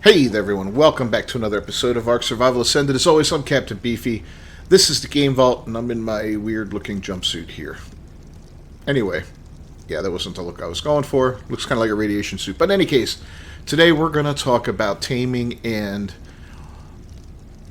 Hey there everyone, welcome back to another episode of Ark Survival Ascended. As always, I'm Captain Beefy. This is the Game Vault, and I'm in my weird-looking jumpsuit here. Anyway, yeah, that wasn't the look I was going for. Looks kind of like a radiation suit. But in any case, today we're going to talk about taming and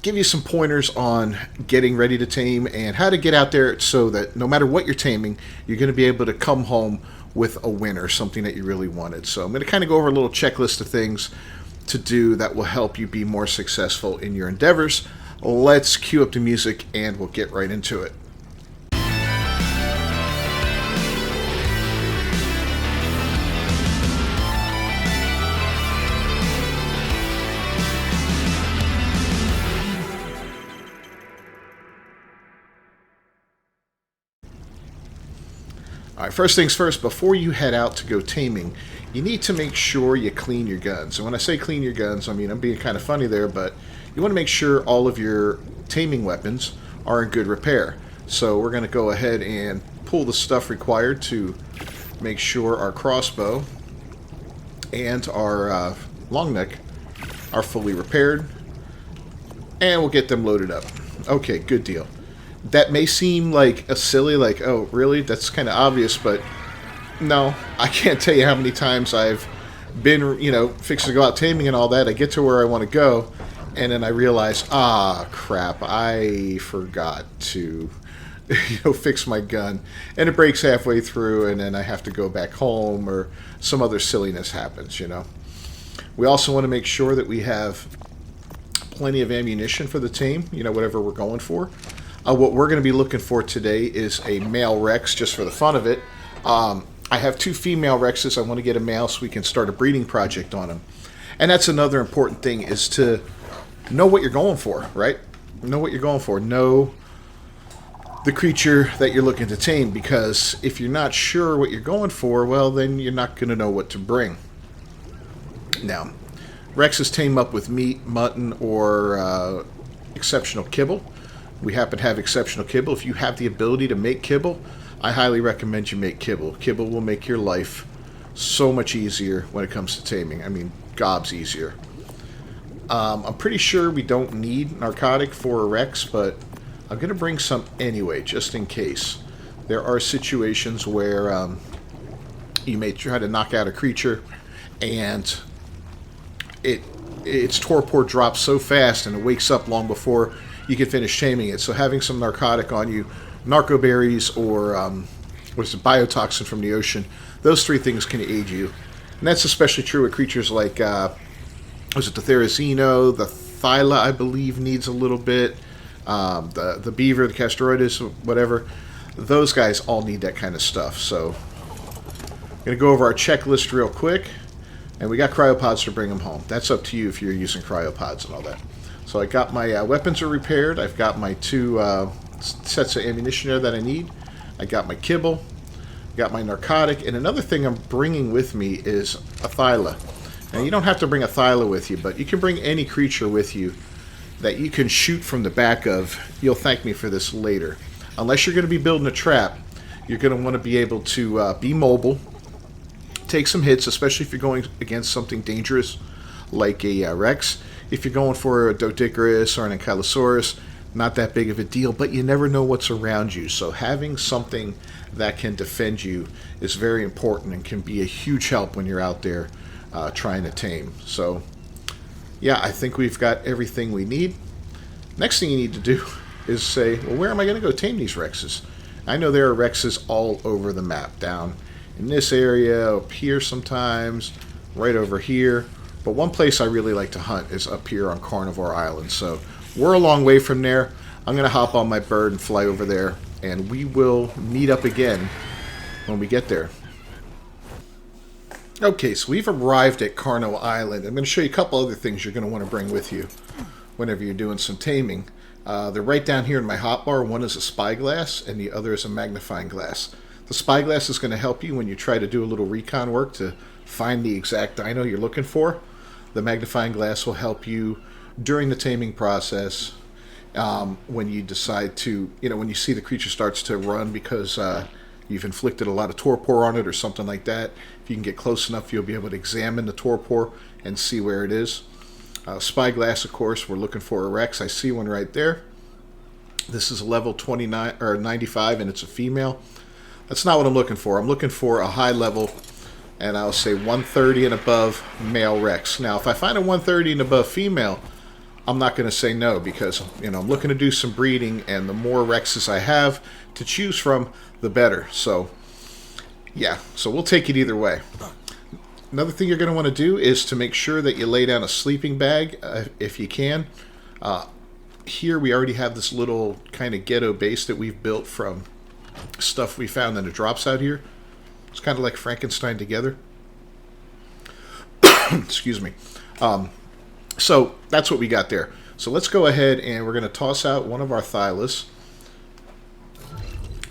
give you some pointers on getting ready to tame and how to get out there so that no matter what you're taming, you're going to be able to come home with a winner, something that you really wanted. So I'm going to kind of go over a little checklist of things to do that will help you be more successful in your endeavors. Let's cue up the music and we'll get right into it. Alright, first things first, before you head out to go taming, you need to make sure you clean your guns. And when I say clean your guns, I mean, I'm being kind of funny there, but you want to make sure all of your taming weapons are in good repair. So we're going to go ahead and pull the stuff required to make sure our crossbow and our long neck are fully repaired. And we'll get them loaded up. Okay, good deal. That may seem like a silly, like, oh, really? That's kind of obvious, but no, I can't tell you how many times I've been, fixing to go out taming and all that. I get to where I want to go, and then I realize, crap, I forgot to, fix my gun. And it breaks halfway through, and then I have to go back home, or some other silliness happens, We also want to make sure that we have plenty of ammunition for the tame, whatever we're going for. What we're going to be looking for today is a male Rex, just for the fun of it. I have two female Rexes. I want to get a male so we can start a breeding project on them. And that's another important thing, is to know what you're going for, right? Know what you're going for. Know the creature that you're looking to tame, because if you're not sure what you're going for, well, then you're not going to know what to bring. Now, Rexes tame up with meat, mutton, or exceptional kibble. We happen to have exceptional kibble. If you have the ability to make kibble, I highly recommend you make kibble. Kibble will make your life so much easier when it comes to taming. I mean, gobs easier. I'm pretty sure we don't need narcotic for a Rex, but I'm going to bring some anyway, just in case. There are situations where you may try to knock out a creature, and its torpor drops so fast and it wakes up long before you can finish taming it. So having some narcotic on you, narco berries, or biotoxin from the ocean, those three things can aid you. And that's especially true with creatures like, the Therizino, the Thyla, I believe, needs a little bit, the beaver, the Castroides, whatever. Those guys all need that kind of stuff. So I'm going to go over our checklist real quick. And we got cryopods to bring them home. That's up to you if you're using cryopods and all that. So I got my weapons are repaired. I've got my two sets of ammunition there that I need. I got my kibble. Got my narcotic. And another thing I'm bringing with me is a Thyla. Now, you don't have to bring a Thyla with you, but you can bring any creature with you that you can shoot from the back of. You'll thank me for this later. Unless you're going to be building a trap, you're going to want to be able to be mobile, take some hits, especially if you're going against something dangerous like a Rex. If you're going for a Doedicurus or an Ankylosaurus, not that big of a deal, but you never know what's around you. So having something that can defend you is very important and can be a huge help when you're out there trying to tame. So, yeah, I think we've got everything we need. Next thing you need to do is say, well, where am I going to go tame these Rexes? I know there are Rexes all over the map, down in this area, up here sometimes, right over here. But one place I really like to hunt is up here on Carnivore Island. So we're a long way from there. I'm going to hop on my bird and fly over there, and we will meet up again when we get there. Okay, so we've arrived at Carnivore Island. I'm going to show you a couple other things you're going to want to bring with you whenever you're doing some taming. They're right down here in my hotbar. One is a spyglass, and the other is a magnifying glass. The spyglass is going to help you when you try to do a little recon work to find the exact dino you're looking for. The magnifying glass will help you during the taming process, when you decide to, when you see the creature starts to run because you've inflicted a lot of torpor on it or something like that. If you can get close enough, you'll be able to examine the torpor and see where it is. Spyglass, of course, we're looking for a Rex. I see one right there. This is a level 29 or 95, and it's a female. That's not what I'm looking for. I'm looking for a high level, and I'll say 130 and above male Rex. Now, if I find a 130 and above female, I'm not going to say no, because I'm looking to do some breeding, and the more Rexes I have to choose from, the better. So, yeah, so we'll take it either way. Another thing you're going to want to do is to make sure that you lay down a sleeping bag if you can. Here we already have this little kind of ghetto base that we've built from stuff we found in the drops out here. It's kind of like Frankenstein together. Excuse me. So that's what we got there. So let's go ahead and we're going to toss out one of our Thylas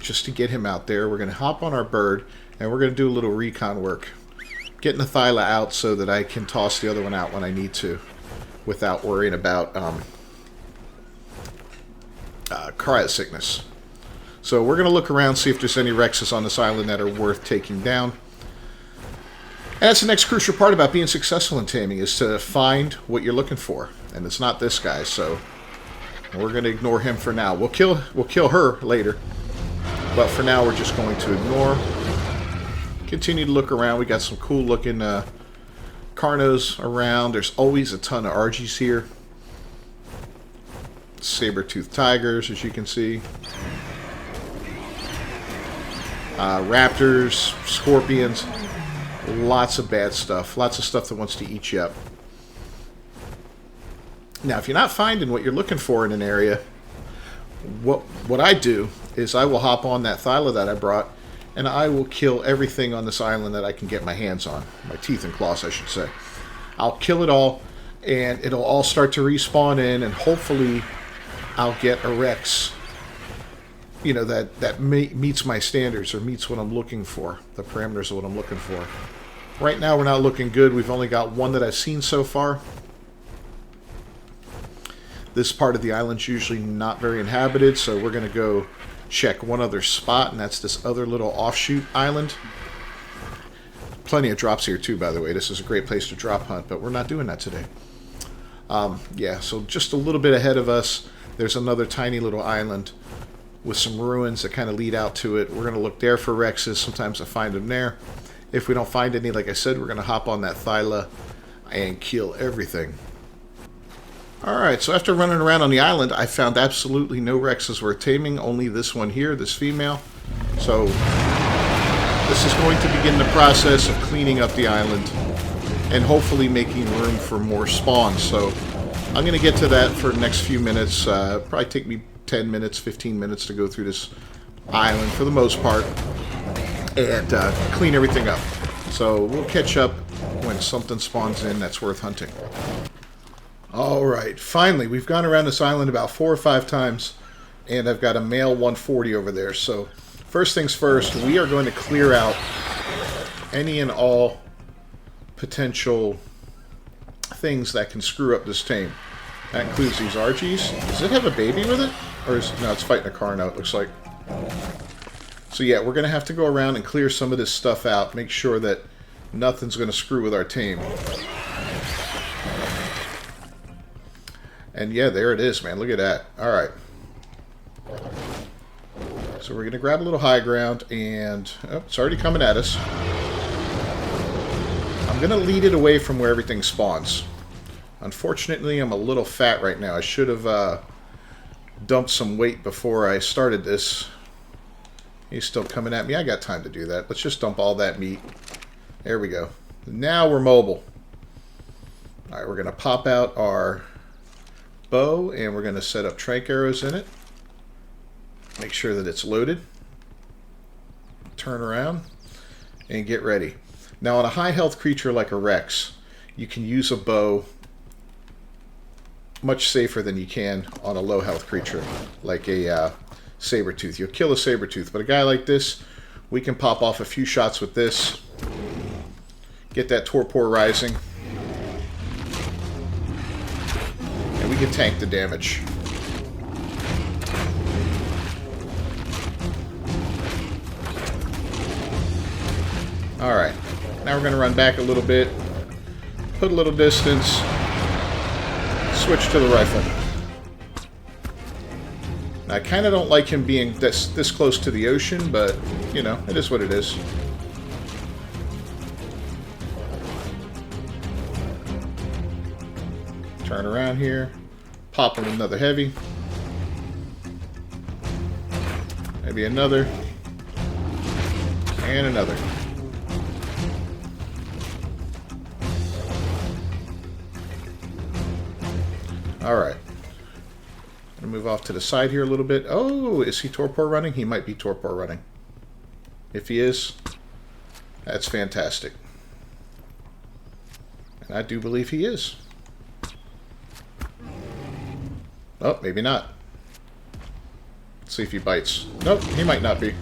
just to get him out there. We're going to hop on our bird and we're going to do a little recon work. Getting the Thyla out so that I can toss the other one out when I need to without worrying about cryo sickness. So we're going to look around, see if there's any Rexes on this island that are worth taking down. And that's the next crucial part about being successful in taming, is to find what you're looking for. And it's not this guy, so we're going to ignore him for now. We'll kill her later, but for now we're just going to ignore. Continue to look around. We got some cool looking Carnos around. There's always a ton of Argies here. Saber-toothed tigers, as you can see. Raptors, scorpions. Lots of bad stuff. Lots of stuff that wants to eat you up. Now, if you're not finding what you're looking for in an area, what I do is I will hop on that Thyla that I brought, and I will kill everything on this island that I can get my hands on. My teeth and claws, I should say. I'll kill it all, and it'll all start to respawn in, and hopefully I'll get a Rex, that meets my standards or meets what I'm looking for, the parameters of what I'm looking for. Right now we're not looking good. We've only got one that I've seen so far. This part of the island's usually not very inhabited, so we're going to go check one other spot, and that's this other little offshoot island. Plenty of drops here too, by the way. This is a great place to drop hunt, but we're not doing that today. Yeah, so just a little bit ahead of us, there's another tiny little island with some ruins that kind of lead out to it. We're going to look there for Rexes. Sometimes I find them there. If we don't find any, like I said, we're going to hop on that Thyla and kill everything. Alright, so after running around on the island, I found absolutely no Rexes worth taming, only this one here, this female. So, this is going to begin the process of cleaning up the island and hopefully making room for more spawns. So, I'm going to get to that for the next few minutes. Probably take me 10 minutes, 15 minutes to go through this island for the most part and clean everything up. So, we'll catch up when something spawns in that's worth hunting. Alright, finally, we've gone around this island about 4 or 5 times, and I've got a male 140 over there. So, first things first, we are going to clear out any and all potential things that can screw up this tame. That includes these Argies. Does it have a baby with it? Or is no, it's fighting a Carno, it looks like. So yeah, we're going to have to go around and clear some of this stuff out, make sure that nothing's going to screw with our tame. And yeah, there it is, man. Look at that. Alright. So we're going to grab a little high ground, and oh, it's already coming at us. I'm going to lead it away from where everything spawns. Unfortunately, I'm a little fat right now. I should have dumped some weight before I started this. He's still coming at me. I got time to do that. Let's just dump all that meat. There we go. Now we're mobile. Alright, we're going to pop out our bow, and we're going to set up trank arrows in it. Make sure that it's loaded. Turn around and get ready. Now on a high health creature like a Rex, you can use a bow much safer than you can on a low health creature like a saber-tooth. You'll kill a saber-tooth, but a guy like this, we can pop off a few shots with this, get that torpor rising, and we can tank the damage. Alright, now we're going to run back a little bit, put a little distance, switch to the rifle. I kind of don't like him being this close to the ocean, but, you know, it is what it is. Turn around here. Pop him another heavy. Maybe another. And another. Alright. I'm going to move off to the side here a little bit. Oh, is he torpor running? He might be torpor running. If he is, that's fantastic. And I do believe he is. Oh, maybe not. Let's see if he bites. Nope, he might not be.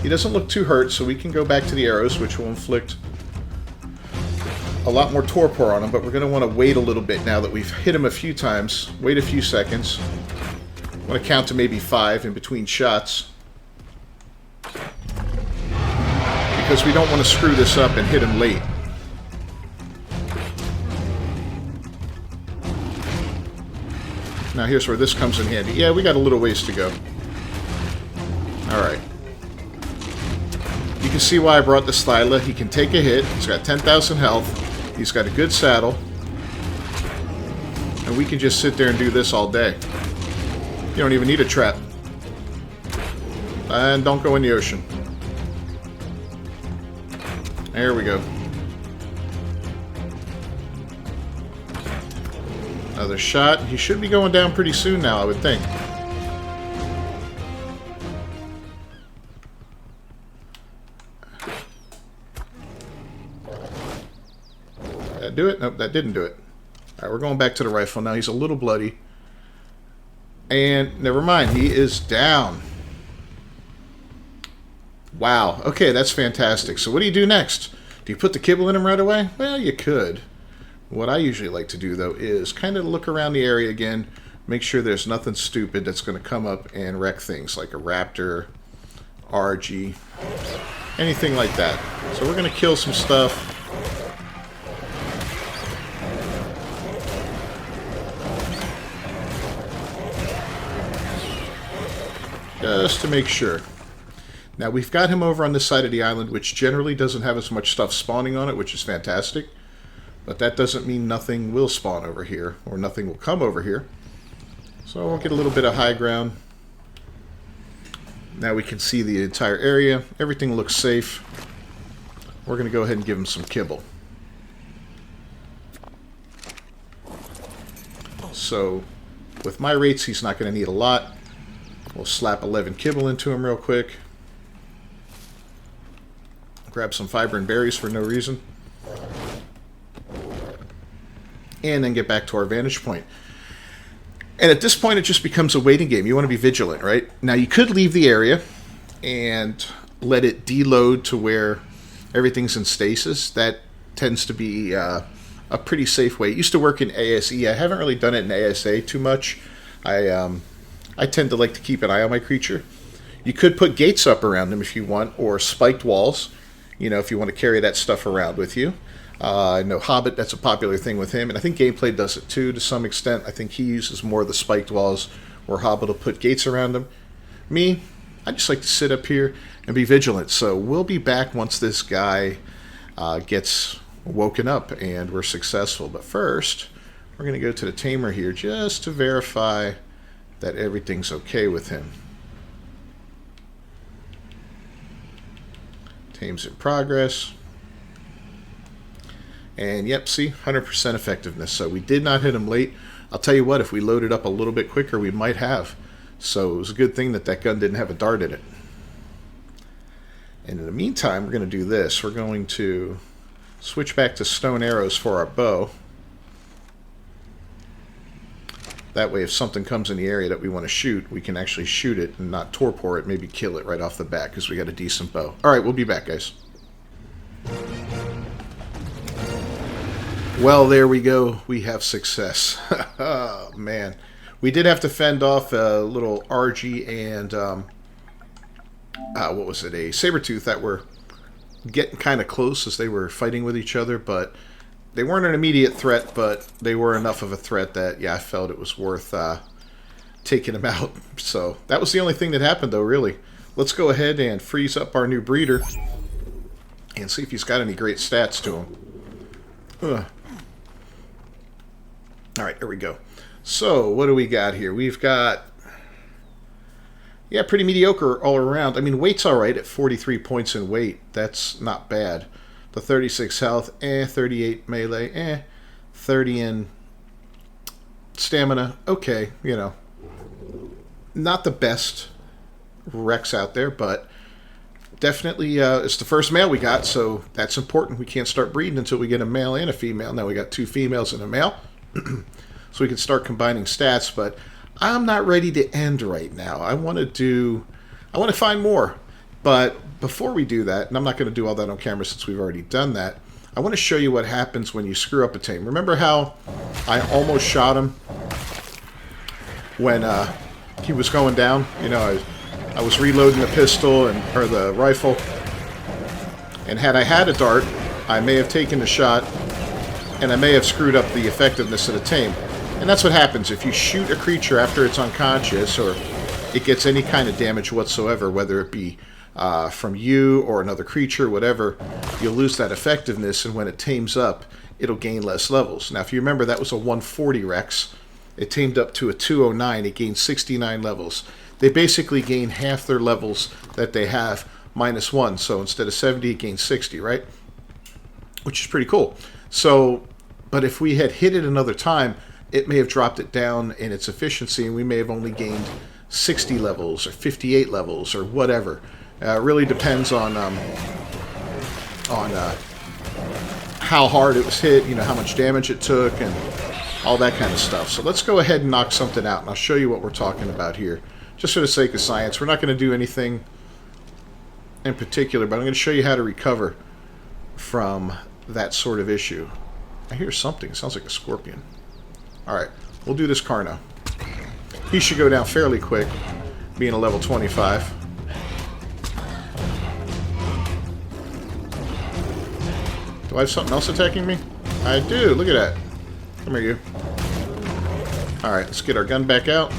He doesn't look too hurt, so we can go back to the arrows, which will inflict a lot more torpor on him, but we're going to want to wait a little bit now that we've hit him a few times. Wait a few seconds. I want to count to maybe 5 in between shots. Because we don't want to screw this up and hit him late. Now here's where this comes in handy. Yeah, we got a little ways to go. Alright. You can see why I brought the Styla. He can take a hit. He's got 10,000 health. He's got a good saddle. And we can just sit there and do this all day. You don't even need a trap. And don't go in the ocean. There we go. Another shot. He should be going down pretty soon now, I would think. Did that do it? Nope, that didn't do it. Alright, we're going back to the rifle now. He's a little bloody. And never mind, he is down. Wow. Okay, that's fantastic. So what do you do next? Do you put the kibble in him right away? Well, you could. What I usually like to do, though, is kind of look around the area again, make sure there's nothing stupid that's going to come up and wreck things, like a raptor, RG, anything like that. So we're going to kill some stuff. Just to make sure. Now, we've got him over on this side of the island, which generally doesn't have as much stuff spawning on it, which is fantastic. But that doesn't mean nothing will spawn over here, or nothing will come over here. So we'll get a little bit of high ground. Now we can see the entire area. Everything looks safe. We're going to go ahead and give him some kibble. So, with my rates, he's not going to need a lot. We'll slap 11 kibble into him real quick. Grab some fiber and berries for no reason. And then get back to our vantage point. And at this point, it just becomes a waiting game. You want to be vigilant, right? Now, you could leave the area and let it deload to where everything's in stasis. That tends to be a pretty safe way. It used to work in ASE. I haven't really done it in ASA too much. I tend to like to keep an eye on my creature. You could put gates up around them if you want, or spiked walls, you know, if you want to carry that stuff around with you. I know Hobbit, that's a popular thing with him, and I think Gameplay does it too to some extent. I think he uses more of the spiked walls where Hobbit will put gates around him. Me, I just like to sit up here and be vigilant. So we'll be back once this guy gets woken up and we're successful. But first, we're going to go to the tamer here just to verify that everything's okay with him. Tame's in progress. And yep, see, 100% effectiveness. So we did not hit him late. I'll tell you what, if we loaded up a little bit quicker, we might have. So it was a good thing that that gun didn't have a dart in it. And in the meantime, we're going to do this. We're going to switch back to stone arrows for our bow. That way, if something comes in the area that we want to shoot, we can actually shoot it and not torpor it, maybe kill it right off the bat because we got a decent bow. All right, we'll be back, guys. Well, there we go. We have success. Oh, man. We did have to fend off a little RG and, what was it, a Sabertooth that were getting kind of close as they were fighting with each other, but they weren't an immediate threat, but they were enough of a threat that, yeah, I felt it was worth taking them out. So that was the only thing that happened, though, really. Let's go ahead and freeze up our new breeder and see if he's got any great stats to him. All right, here we go. So what do we got here? We've got, yeah, pretty mediocre all around. I mean, weight's all right at 43 points in weight. That's not bad. The 36 health, 38 melee, 30 in stamina. Okay, you know, not the best Rex out there, but definitely it's the first male we got, so that's important. We can't start breeding until we get a male and a female. Now we got 2 females and a male. So we can start combining stats, but I'm not ready to end right now. I want to find more. But before we do that, and I'm not going to do all that on camera since we've already done that, I want to show you what happens when you screw up a tame. Remember how I almost shot him when he was going down? You know, I was reloading the pistol or the rifle, and had I had a dart, I may have taken the shot, and I may have screwed up the effectiveness of the tame. And that's what happens if you shoot a creature after it's unconscious or it gets any kind of damage whatsoever, whether it be from you or another creature, whatever, you'll lose that effectiveness, and when it tames up, it'll gain less levels. Now, if you remember, that was a 140 Rex. It tamed up to a 209. It gained 69 levels. They basically gain half their levels that they have minus 1. So instead of 70, it gains 60, right? Which is pretty cool. So, but if we had hit it another time, it may have dropped it down in its efficiency, and we may have only gained 60 levels or 58 levels or whatever. It really depends on how hard it was hit, you know, how much damage it took, and all that kind of stuff. So let's go ahead and knock something out, and I'll show you what we're talking about here. Just for the sake of science, we're not going to do anything in particular, but I'm going to show you how to recover from that sort of issue. I hear something. It sounds like a scorpion. Alright, we'll do this Carno. He should go down fairly quick, being a level 25. Do I have something else attacking me? I do, look at that. Come here, you. Alright, let's get our gun back out.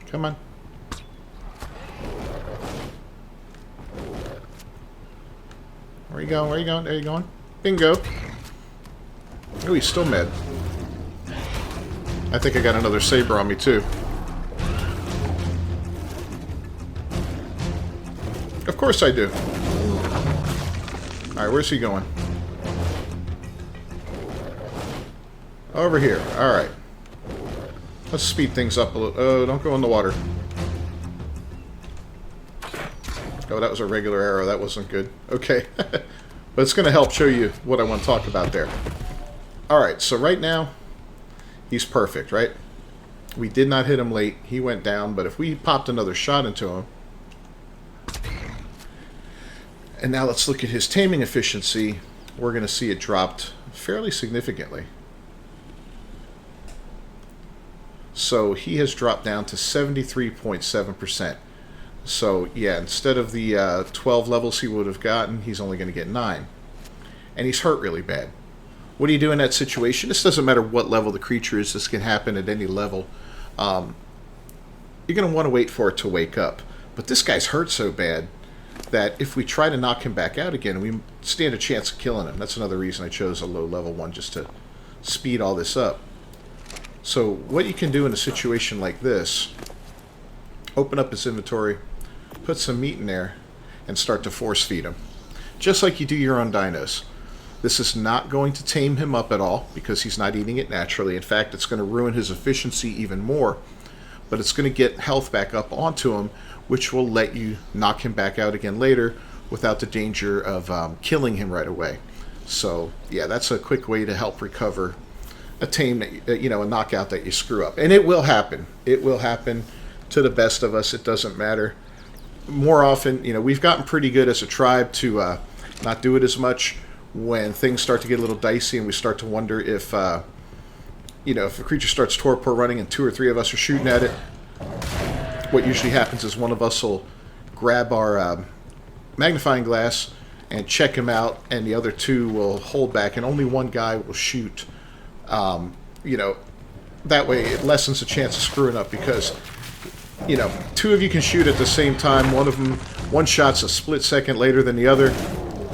Come on. Where you going? Where you going? There you going? Bingo. Oh, he's still mad. I think I got another saber on me, too. Of course I do. Alright, where's he going? Over here. Alright. Let's speed things up a little. Oh, don't go in the water. Oh, that was a regular arrow. That wasn't good. Okay. But it's going to help show you what I want to talk about there. Alright, so right now, he's perfect, right? We did not hit him late. He went down, but if we popped another shot into him... And now let's look at his taming efficiency. We're going to see it dropped fairly significantly. So he has dropped down to 73.7%. So yeah, instead of the 12 levels he would have gotten, he's only going to get 9. And he's hurt really bad. What do you do in that situation? This doesn't matter what level the creature is. This can happen at any level. You're going to want to wait for it to wake up. But this guy's hurt so bad that if we try to knock him back out again, we stand a chance of killing him. That's another reason I chose a low level one, just to speed all this up. So what you can do in a situation like this, open up his inventory, put some meat in there, and start to force feed him. Just like you do your own dinos. This is not going to tame him up at all because he's not eating it naturally. In fact, it's going to ruin his efficiency even more. But it's going to get health back up onto him, which will let you knock him back out again later without the danger of killing him right away. So yeah, that's a quick way to help recover a tame that, you know, a knockout that you screw up. And it will happen. It will happen to the best of us. It doesn't matter. More often, you know, we've gotten pretty good as a tribe to not do it as much. when things start to get a little dicey and we start to wonder if, if a creature starts torpor running and 2 or 3 of us are shooting at it, what usually happens is one of us will grab our magnifying glass and check him out, and the other 2 will hold back, and only one guy will shoot. That way it lessens the chance of screwing up, because 2 of you can shoot at the same time. One shot's a split second later than the other,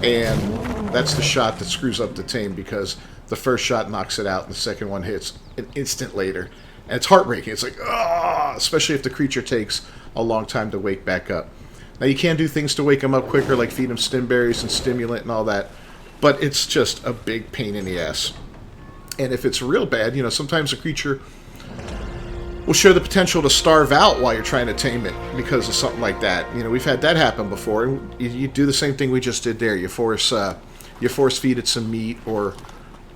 and that's the shot that screws up the tame, because the first shot knocks it out and the second one hits an instant later. And it's heartbreaking. It's like, ah, especially if the creature takes a long time to wake back up. Now, you can do things to wake them up quicker, like feed them stim berries and stimulant and all that, but it's just a big pain in the ass. And if it's real bad, sometimes a creature will show the potential to starve out while you're trying to tame it because of something like that. We've had that happen before. You do the same thing we just did there. You force feed it some meat or,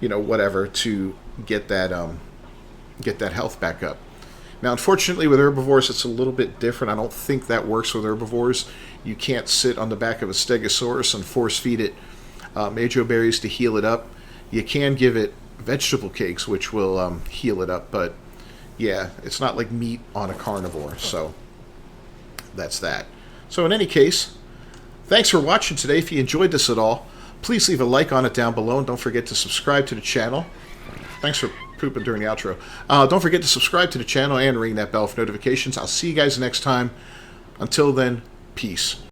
whatever to get that health back up. Now, unfortunately, with herbivores, it's a little bit different. I don't think that works with herbivores. You can't sit on the back of a stegosaurus and force feed it majo berries to heal it up. You can give it vegetable cakes, which will heal it up, but yeah, it's not like meat on a carnivore, so that's that. So in any case, thanks for watching today. If you enjoyed this at all, please leave a like on it down below, and don't forget to subscribe to the channel. Thanks for pooping during the outro. Don't forget to subscribe to the channel and ring that bell for notifications. I'll see you guys next time. Until then, peace.